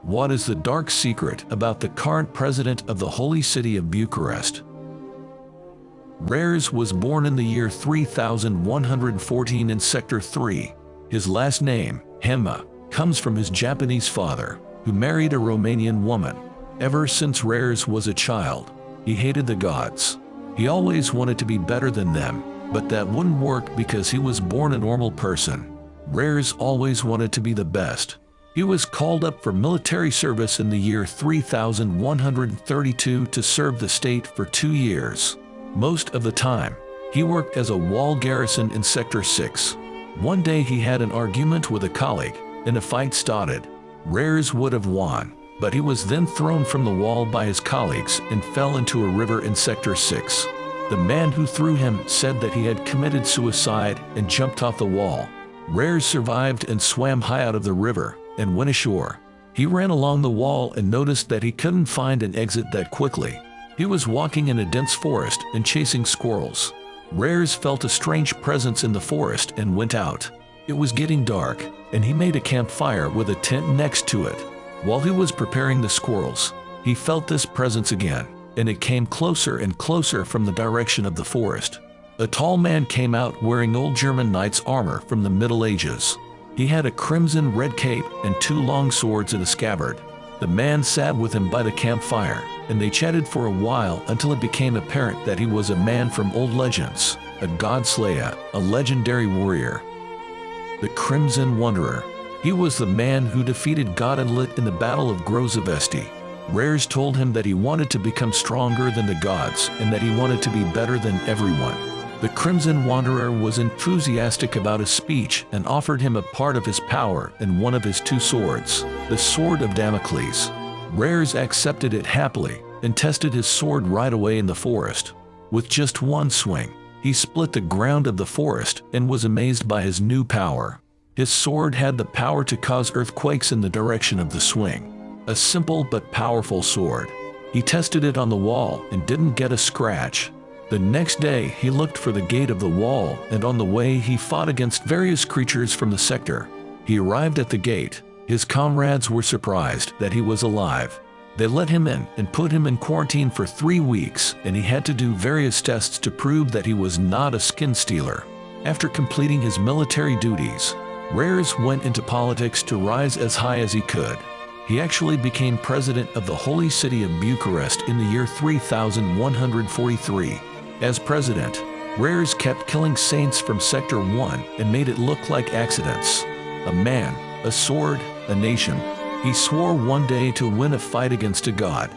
What is the dark secret about the current president of the holy city of Bucharest? Rares was born in the year 3114 in Sector 3. His last name, Hanma, comes from his Japanese father, who married a Romanian woman. Ever since Rares was a child, he hated the gods. He always wanted to be better than them, but that wouldn't work because he was born a normal person. Rares always wanted to be the best. He was called up for military service in the year 3132 to serve the state for 2 years. Most of the time, he worked as a wall garrison in Sector 6. One day he had an argument with a colleague, and a fight started. Rares would have won, but he was then thrown from the wall by his colleagues and fell into a river in Sector 6. The man who threw him said that he had committed suicide and jumped off the wall. Rares survived and swam high out of the river and went ashore. He ran along the wall and noticed that he couldn't find an exit that quickly. He was walking in a dense forest and chasing squirrels. Rares felt a strange presence in the forest and went out. It was getting dark, and he made a campfire with a tent next to it. While he was preparing the squirrels, he felt this presence again, and it came closer and closer from the direction of the forest. A tall man came out wearing old German knight's armor from the Middle Ages. He had a crimson red cape and 2 long swords in a scabbard. The man sat with him by the campfire, and they chatted for a while until it became apparent that he was a man from old legends, a god slayer, a legendary warrior. The Crimson Wanderer. He was the man who defeated Godinlet in the Battle of Grozovesti. Rares told him that he wanted to become stronger than the gods and that he wanted to be better than everyone. The Crimson Wanderer was enthusiastic about his speech and offered him a part of his power and one of his 2 swords, the Sword of Damocles. Rares accepted it happily and tested his sword right away in the forest. With just one swing, he split the ground of the forest and was amazed by his new power. His sword had the power to cause earthquakes in the direction of the swing. A simple but powerful sword. He tested it on the wall and didn't get a scratch. The next day he looked for the gate of the wall, and on the way he fought against various creatures from the sector. He arrived at the gate. His comrades were surprised that he was alive. They let him in and put him in quarantine for 3 weeks, and he had to do various tests to prove that he was not a skin stealer. After completing his military duties, Rares went into politics to rise as high as he could. He actually became president of the holy city of Bucharest in the year 3143. As president, Rares kept killing saints from Sector 1 and made it look like accidents. A man, a sword, a nation. He swore one day to win a fight against a god,